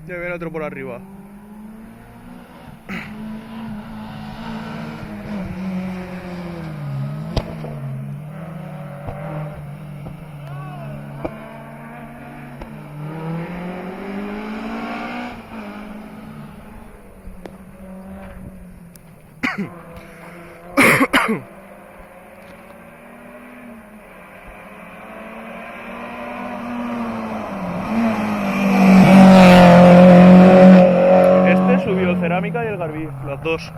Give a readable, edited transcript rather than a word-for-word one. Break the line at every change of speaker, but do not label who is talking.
Ya viene otro por arriba. Este subió cerámica y el Garbí, las dos.